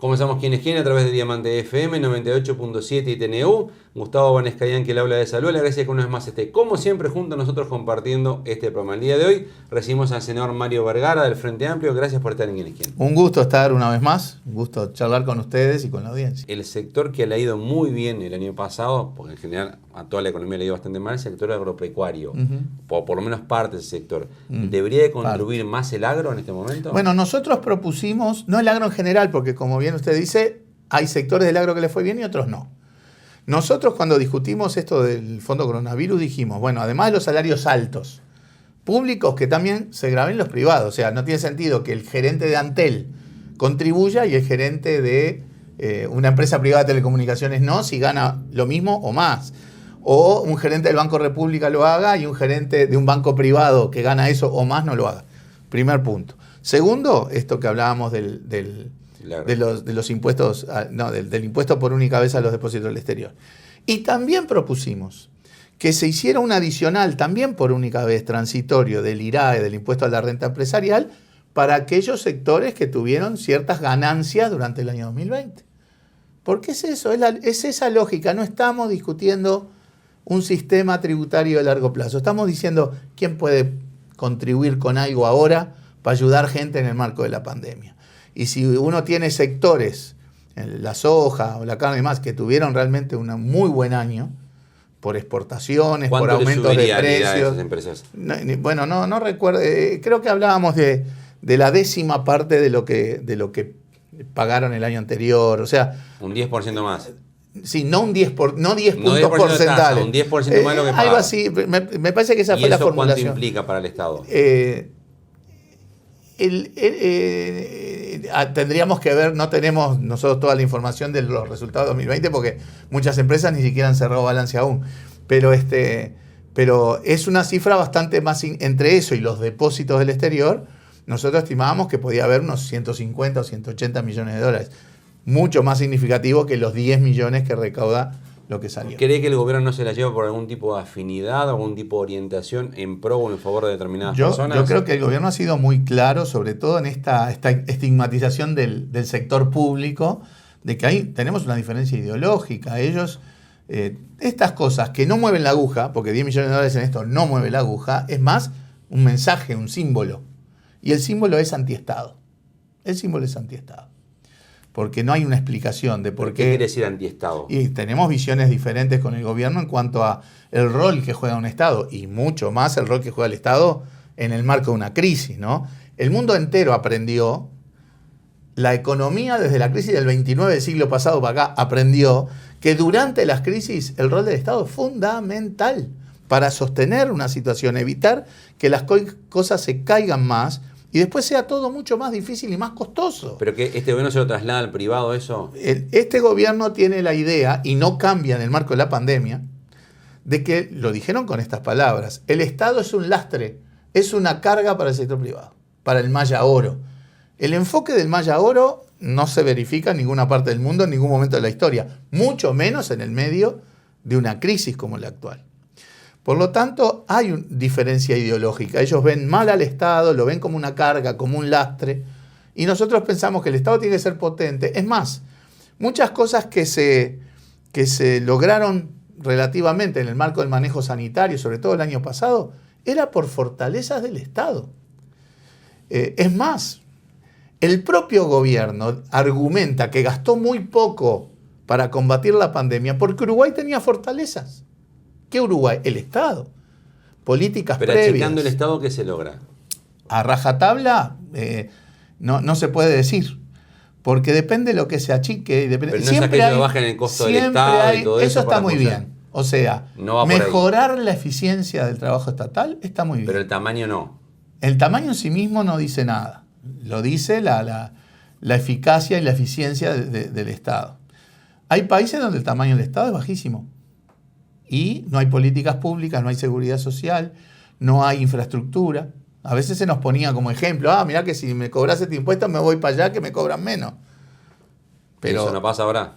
Comenzamos Quién es Quién a través de Diamante FM 98.7 y TNU. Gustavo Banescayan, que le habla de salud. Le agradezco que una vez más esté, como siempre, junto a nosotros compartiendo este programa. El día de hoy recibimos al senador Mario Vergara del Frente Amplio. Gracias por estar en Quién es Quién. Un gusto estar una vez más, un gusto charlar con ustedes y con la audiencia. El sector que le ha ido muy bien el año pasado, porque en general a toda la economía le ha ido bastante mal, es el sector agropecuario. Por lo menos parte del sector. ¿Debería de contribuir más el agro en este momento? Bueno, nosotros propusimos, no el agro en general, porque como bien usted dice, hay sectores del agro que le fue bien y otros no. Nosotros cuando discutimos esto del fondo coronavirus dijimos, bueno, además de los salarios altos, públicos, que también se graben los privados. O sea, no tiene sentido que el gerente de Antel contribuya y el gerente de una empresa privada de telecomunicaciones no, si gana lo mismo o más. O un gerente del Banco República lo haga y un gerente de un banco privado que gana eso o más no lo haga. Primer punto. Segundo, esto que hablábamos de los impuestos, del impuesto por única vez a los depósitos del exterior. Y también propusimos que se hiciera un adicional también por única vez transitorio del IRAE, del impuesto a la renta empresarial, para aquellos sectores que tuvieron ciertas ganancias durante el año 2020. Porque es eso, es esa lógica. No estamos discutiendo un sistema tributario de largo plazo. Estamos diciendo quién puede contribuir con algo ahora para ayudar gente en el marco de la pandemia. Y si uno tiene sectores, la soja o la carne y demás, que tuvieron realmente un muy buen año, por exportaciones, por aumentos de precios. Empresas? Bueno, no recuerdo. Creo que hablábamos de la décima parte de lo que pagaron el año anterior. O sea, un 10% más. Sí, no 10 puntos porcentuales. Un 10% más de lo que pagaron. Algo así. Me parece que esa fue la formulación. ¿Cuánto implica para el Estado? Tendríamos que ver, no tenemos nosotros toda la información de los resultados de 2020 porque muchas empresas ni siquiera han cerrado balance aún. Pero es una cifra bastante más, entre eso y los depósitos del exterior, nosotros estimábamos que podía haber unos 150 o 180 millones de dólares. Mucho más significativo que los 10 millones que recauda lo que salió. ¿Cree que el gobierno no se la lleva por algún tipo de afinidad, algún tipo de orientación en pro o en favor de determinadas personas? Yo creo que el gobierno ha sido muy claro, sobre todo en esta estigmatización del sector público, de que ahí tenemos una diferencia ideológica. Ellos, estas cosas que no mueven la aguja, porque 10 millones de dólares en esto no mueve la aguja, es más un mensaje, un símbolo. Y el símbolo es antiestado. El símbolo es antiestado. Porque no hay una explicación de por qué. ¿Qué quiere decir antiestado? Y tenemos visiones diferentes con el gobierno en cuanto a el rol que juega un Estado y mucho más el rol que juega el Estado en el marco de una crisis, ¿no? El mundo entero aprendió, la economía desde la crisis del 29 del siglo pasado para acá aprendió que durante las crisis el rol del Estado es fundamental para sostener una situación, evitar que las cosas se caigan más y después sea todo mucho más difícil y más costoso. ¿Pero que este gobierno se lo traslada al privado eso? Este gobierno tiene la idea, y no cambia en el marco de la pandemia, de que, lo dijeron con estas palabras, el Estado es un lastre, es una carga para el sector privado, para el Maya Oro. El enfoque del Maya Oro no se verifica en ninguna parte del mundo, en ningún momento de la historia, mucho menos en el medio de una crisis como la actual. Por lo tanto, hay una diferencia ideológica. Ellos ven mal al Estado, lo ven como una carga, como un lastre, y nosotros pensamos que el Estado tiene que ser potente. Es más, muchas cosas que se lograron relativamente en el marco del manejo sanitario, sobre todo el año pasado, era por fortalezas del Estado. Es más, el propio gobierno argumenta que gastó muy poco para combatir la pandemia porque Uruguay tenía fortalezas. ¿Qué Uruguay? El Estado. Políticas previas. Pero achicando el Estado, ¿qué se logra? A rajatabla no se puede decir. Porque depende de lo que se achique. Pero no es aquello que bajen el costo del Estado y todo eso. Eso está muy bien. O sea, mejorar la eficiencia del trabajo estatal está muy bien. Pero el tamaño no. El tamaño en sí mismo no dice nada. Lo dice la eficacia y la eficiencia del Estado. Hay países donde el tamaño del Estado es bajísimo. Y no hay políticas públicas, no hay seguridad social, no hay infraestructura. A veces se nos ponía como ejemplo, mirá que si me cobras este impuesto me voy para allá que me cobran menos. Pero ¿eso no pasa ahora?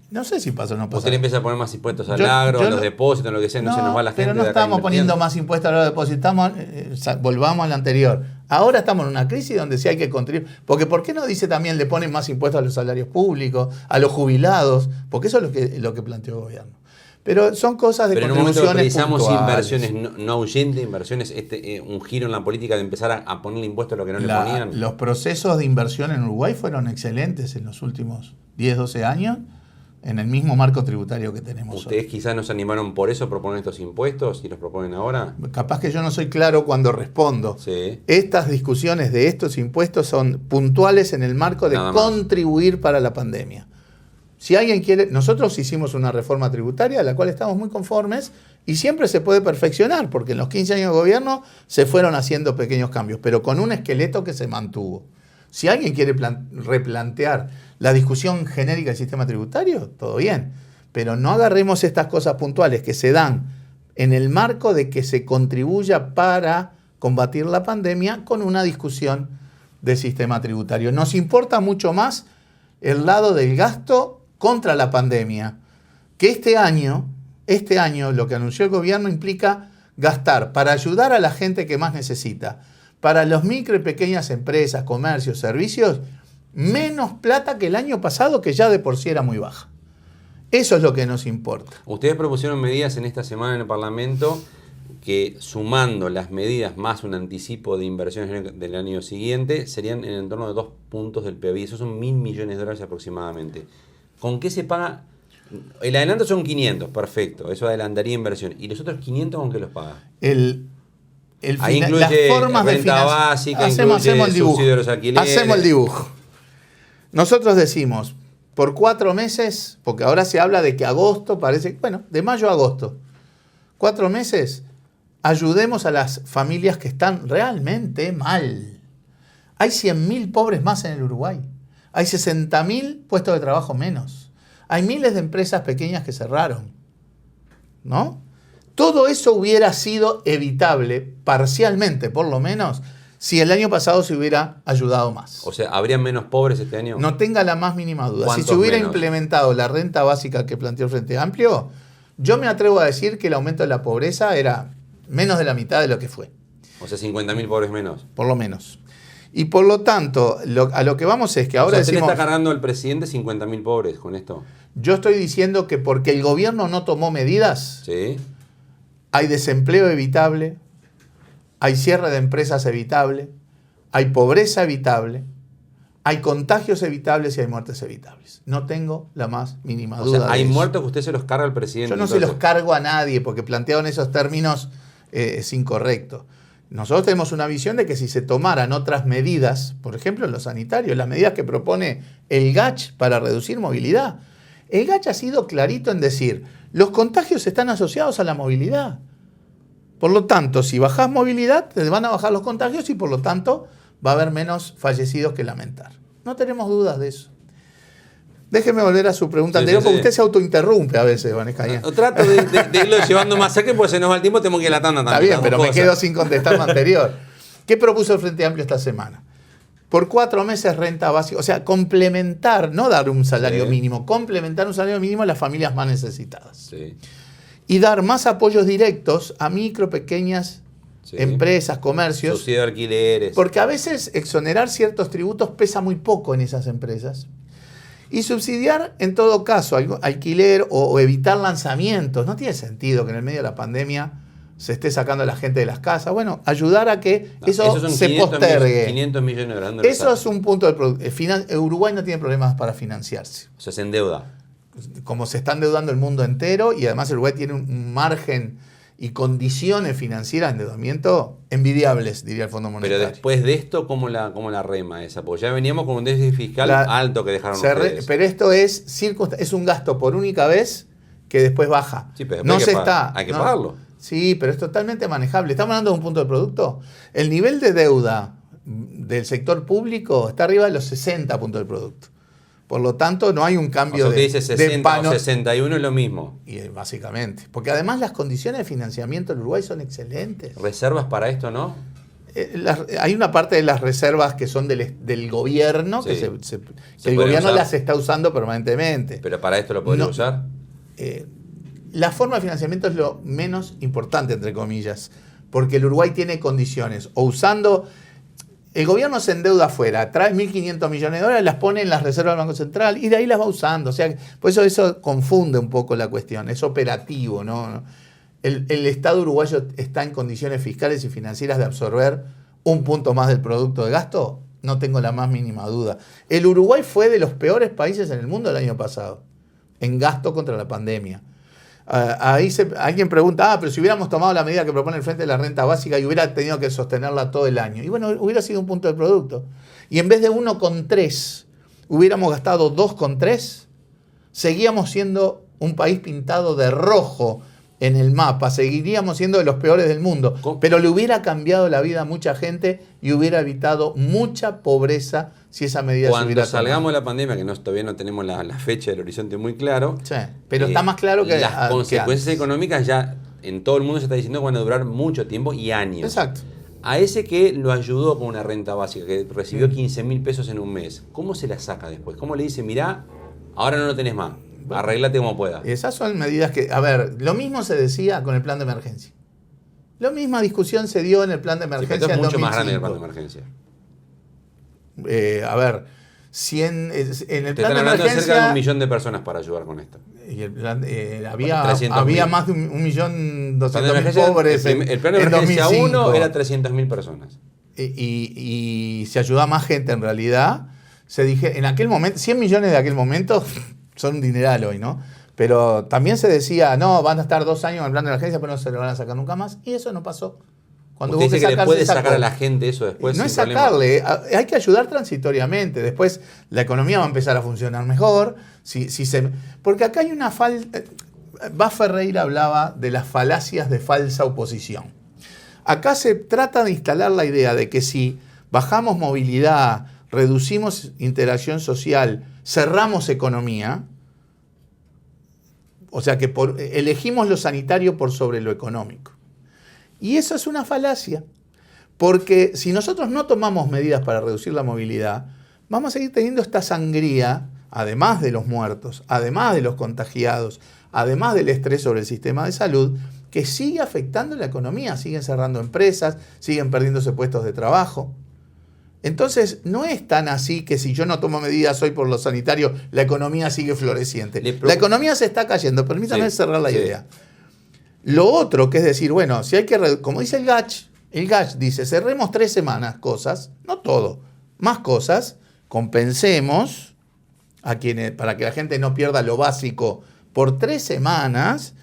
No sé si pasa o no pasa. Usted le empieza a poner más impuestos al agro, a los depósitos, lo que sea, no se nos va la gente. Pero no estamos poniendo más impuestos a los depósitos. Volvamos al anterior. Ahora estamos en una crisis donde sí hay que contribuir. Porque ¿por qué no dice también le ponen más impuestos a los salarios públicos, a los jubilados? Porque eso es lo que planteó el gobierno. Pero son cosas de Pero en un momento contribuciones precisamos puntuales. inversiones no ahuyentes, inversiones, un giro en la política de empezar a ponerle impuestos a lo que no le ponían. Los procesos de inversión en Uruguay fueron excelentes en los últimos 10, 12 años, en el mismo marco tributario que tenemos ¿Ustedes hoy. quizás nos animaron por eso a proponer estos impuestos y los proponen ahora? Capaz que yo no soy claro cuando respondo. Sí. Estas discusiones de estos impuestos son puntuales en el marco de Nada más. contribuir para la pandemia. Si alguien quiere, nosotros hicimos una reforma tributaria, a la cual estamos muy conformes, y siempre se puede perfeccionar, porque en los 15 años de gobierno se fueron haciendo pequeños cambios, pero con un esqueleto que se mantuvo. Si alguien quiere replantear la discusión genérica del sistema tributario, todo bien, pero no agarremos estas cosas puntuales que se dan en el marco de que se contribuya para combatir la pandemia con una discusión del sistema tributario. Nos importa mucho más el lado del gasto contra la pandemia, que este año lo que anunció el gobierno implica gastar para ayudar a la gente que más necesita, para los micro y pequeñas empresas, comercios, servicios, menos plata que el año pasado, que ya de por sí era muy baja. Eso es lo que nos importa. Ustedes propusieron medidas en esta semana en el Parlamento que, sumando las medidas más un anticipo de inversiones del año siguiente, serían en el torno de 2 puntos del PBI. Eso son $1.000 millones aproximadamente. ¿Con qué se paga? El adelanto son 500, perfecto. Eso adelantaría inversión. ¿Y los otros 500 con qué los paga? Ahí incluye las formas de renta básica, hacemos el dibujo. subsidio de los alquileres. Hacemos el dibujo. Nosotros decimos, por 4 meses, porque ahora se habla de que agosto parece, bueno, de mayo a agosto, 4 meses, ayudemos a las familias que están realmente mal. Hay 100.000 pobres más en el Uruguay. Hay 60.000 puestos de trabajo menos. Hay miles de empresas pequeñas que cerraron, ¿no? Todo eso hubiera sido evitable, parcialmente por lo menos, si el año pasado se hubiera ayudado más. O sea, ¿habrían menos pobres este año? No tenga la más mínima duda. Si ¿Cuántos se hubiera menos? implementado la renta básica que planteó el Frente Amplio, yo me atrevo a decir que el aumento de la pobreza era menos de la mitad de lo que fue. O sea, 50.000 pobres menos. Por lo menos. Y por lo tanto, a lo que vamos es que ahora o sea, decimos... ¿usted le está cargando al presidente 50.000 pobres con esto? Yo estoy diciendo que porque el gobierno no tomó medidas, Sí. hay desempleo evitable, hay cierre de empresas evitable, hay pobreza evitable, hay contagios evitables y hay muertes evitables. No tengo la más mínima O duda. sea, hay de eso. muertos que usted se los carga al presidente. Yo no se entonces. los cargo a nadie porque planteado en esos términos es incorrecto. Nosotros tenemos una visión de que si se tomaran otras medidas, por ejemplo en lo sanitario, las medidas que propone el GACH para reducir movilidad, el GACH ha sido clarito en decir, los contagios están asociados a la movilidad. Por lo tanto, si bajás movilidad, te van a bajar los contagios y por lo tanto va a haber menos fallecidos que lamentar. No tenemos dudas de eso. Déjeme volver a su pregunta anterior, porque usted se autointerrumpe a veces, Vanessa. Trato de irlo llevando más cerca, porque se nos va el tiempo, tenemos que ir a la tanda también. Está bien, pero me quedo sin contestar lo anterior. ¿Qué propuso el Frente Amplio esta semana? Por 4 meses renta básica, o sea, complementar, no dar un salario mínimo, complementar un salario mínimo a las familias más necesitadas. Sí. Y dar más apoyos directos a micro, pequeñas empresas, comercios. Subsidio de alquileres. Porque a veces exonerar ciertos tributos pesa muy poco en esas empresas. Y subsidiar, en todo caso, alquiler o evitar lanzamientos. No tiene sentido que en el medio de la pandemia se esté sacando a la gente de las casas. Bueno, ayudar a que eso se postergue. 500 millones de dólares. Eso es un punto del Uruguay no tiene problemas para financiarse. O sea, se endeuda. Como se está endeudando el mundo entero y además el Uruguay tiene un margen y condiciones financieras de endeudamiento envidiables, diría el Fondo Monetario. Pero después de esto, ¿cómo la rema esa? Porque ya veníamos con un déficit fiscal alto que dejaron ustedes. Pero esto es un gasto por única vez que después baja. Sí, pero no hay que pagarlo. Sí, pero es totalmente manejable. Estamos hablando de un punto de producto. El nivel de deuda del sector público está arriba de los 60 puntos del producto. Por lo tanto, no hay un cambio usted dice 60 o 61 es lo mismo. Y básicamente. Porque además las condiciones de financiamiento en Uruguay son excelentes. ¿Reservas para esto, no? Hay una parte de las reservas que son del gobierno, Sí. que el gobierno las está usando permanentemente. ¿Pero para esto lo podría usar? La forma de financiamiento es lo menos importante, entre comillas, porque el Uruguay tiene condiciones, o usando... el gobierno se endeuda afuera, trae 1.500 millones de dólares, las pone en las reservas del Banco Central y de ahí las va usando. O sea, por eso confunde un poco la cuestión, es operativo, ¿no? El Estado uruguayo está en condiciones fiscales y financieras de absorber un punto más del producto de gasto, no tengo la más mínima duda. El Uruguay fue de los peores países en el mundo el año pasado, en gasto contra la pandemia. Alguien pregunta, pero si hubiéramos tomado la medida que propone el Frente de la Renta Básica y hubiera tenido que sostenerla todo el año. Y bueno, hubiera sido un punto del producto. Y en vez de 1,3, hubiéramos gastado 2,3, seguíamos siendo un país pintado de rojo en el mapa, seguiríamos siendo de los peores del mundo, pero le hubiera cambiado la vida a mucha gente y hubiera evitado mucha pobreza si esa medida se hubiera tomado. Cuando salgamos de la pandemia, que todavía no tenemos la fecha del horizonte muy claro, sí, pero está más claro que las consecuencias que económicas ya en todo el mundo se está diciendo que van a durar mucho tiempo y años. Exacto. A ese que lo ayudó con una renta básica, que recibió 15.000 pesos en un mes, ¿cómo se la saca después? ¿Cómo le dice, mirá, ahora no lo tenés más? Arreglate como pueda. Esas son medidas que, a ver, lo mismo se decía con el plan de emergencia. La misma discusión se dio en el plan de emergencia. Sí, pero es mucho más grande el plan de emergencia. A ver, en el plan de emergencia. De cerca de 1 millón de personas para ayudar con esto. Y el plan, había más de 1.200.000 pobres. El plan de emergencia 1 era 300.000 personas. Y se ayudó a más gente en realidad. Se dije, en aquel momento, 100 millones de aquel momento son un dineral hoy, ¿no? Pero también se decía, no, van a estar 2 años en el plan de emergencia, pero no se lo van a sacar nunca más. Y eso no pasó. Cuando usted dice que le puede sacar a la gente eso después. No es sacarle, hay que ayudar transitoriamente. Después la economía va a empezar a funcionar mejor. Porque acá hay una falta. Bas Ferreira hablaba de las falacias de falsa oposición. Acá se trata de instalar la idea de que si bajamos movilidad, reducimos interacción social, cerramos economía, o sea que elegimos lo sanitario por sobre lo económico. Y eso es una falacia, porque si nosotros no tomamos medidas para reducir la movilidad, vamos a seguir teniendo esta sangría, además de los muertos, además de los contagiados, además del estrés sobre el sistema de salud, que sigue afectando la economía, siguen cerrando empresas, siguen perdiéndose puestos de trabajo. Entonces, no es tan así que si yo no tomo medidas hoy por lo sanitario, la economía sigue floreciente. La economía se está cayendo, permítame cerrar la idea. Lo otro, que es decir, bueno, si hay que, como dice el GACH dice, cerremos 3 semanas cosas, no todo, más cosas, compensemos para que la gente no pierda lo básico por 3 semanas,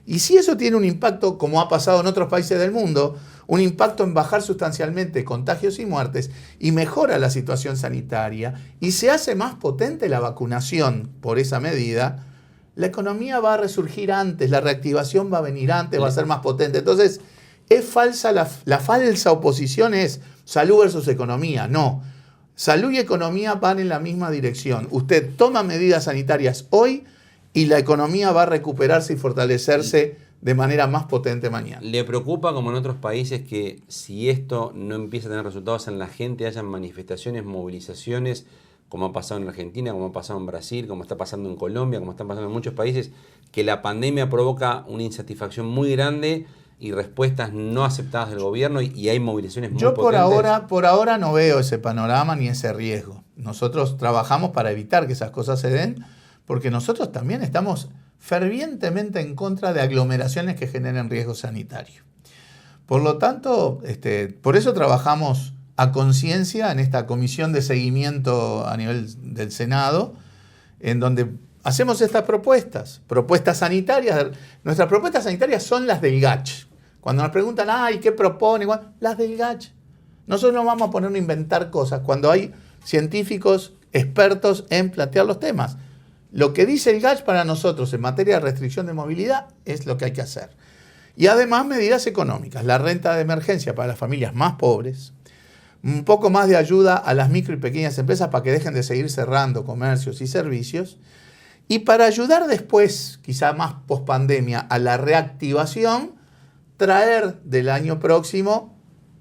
y si eso tiene un impacto, como ha pasado en otros países del mundo, un impacto en bajar sustancialmente contagios y muertes, y mejora la situación sanitaria, y se hace más potente la vacunación por esa medida, la economía va a resurgir antes, la reactivación va a venir antes, va a ser más potente. Entonces, es falsa la falsa oposición es salud versus economía. No, salud y economía van en la misma dirección. Usted toma medidas sanitarias hoy y la economía va a recuperarse y fortalecerse de manera más potente mañana. ¿Le preocupa, como en otros países, que si esto no empieza a tener resultados en la gente, hayan manifestaciones, movilizaciones, como ha pasado en Argentina, como ha pasado en Brasil, como está pasando en Colombia, como está pasando en muchos países, que la pandemia provoca una insatisfacción muy grande y respuestas no aceptadas del gobierno y hay movilizaciones muy potentes? Yo por ahora no veo ese panorama ni ese riesgo. Nosotros trabajamos para evitar que esas cosas se den, porque nosotros también estamos fervientemente en contra de aglomeraciones que generen riesgo sanitario. Por lo tanto, por eso trabajamos a conciencia en esta comisión de seguimiento a nivel del Senado, en donde hacemos estas propuestas sanitarias. Nuestras propuestas sanitarias son las del GACH. Cuando nos preguntan, ¿qué propone? Las del GACH. Nosotros no vamos a poner a inventar cosas cuando hay científicos expertos en plantear los temas. Lo que dice el GACH para nosotros en materia de restricción de movilidad es lo que hay que hacer. Y además medidas económicas, la renta de emergencia para las familias más pobres, un poco más de ayuda a las micro y pequeñas empresas para que dejen de seguir cerrando comercios y servicios, y para ayudar después, quizá más pospandemia, a la reactivación, traer del año próximo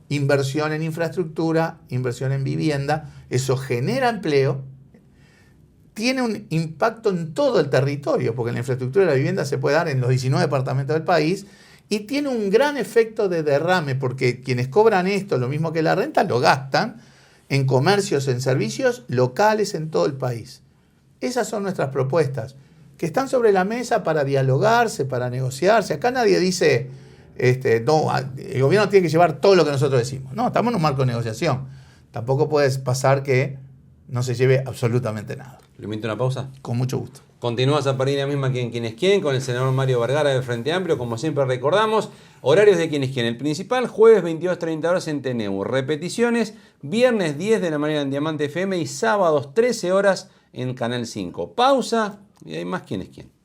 inversión en infraestructura, inversión en vivienda. Eso genera empleo, tiene un impacto en todo el territorio, porque la infraestructura de la vivienda se puede dar en los 19 departamentos del país, y tiene un gran efecto de derrame, porque quienes cobran esto, lo mismo que la renta, lo gastan, en comercios, en servicios locales en todo el país. Esas son nuestras propuestas, que están sobre la mesa para dialogarse, para negociarse. Acá nadie dice, no, el gobierno tiene que llevar todo lo que nosotros decimos. No, estamos en un marco de negociación. Tampoco puede pasar que no se lleve absolutamente nada. ¿Le invito a una pausa? Con mucho gusto. Continúa a partir de la misma Quién es quién, con el senador Mario Vergara del Frente Amplio. Como siempre recordamos, horarios de Quién es quién. El principal, jueves 22:30 horas en TNU. Repeticiones, viernes 10 de la mañana en Diamante FM y sábados 13 horas en Canal 5. Pausa y hay más Quién es quién.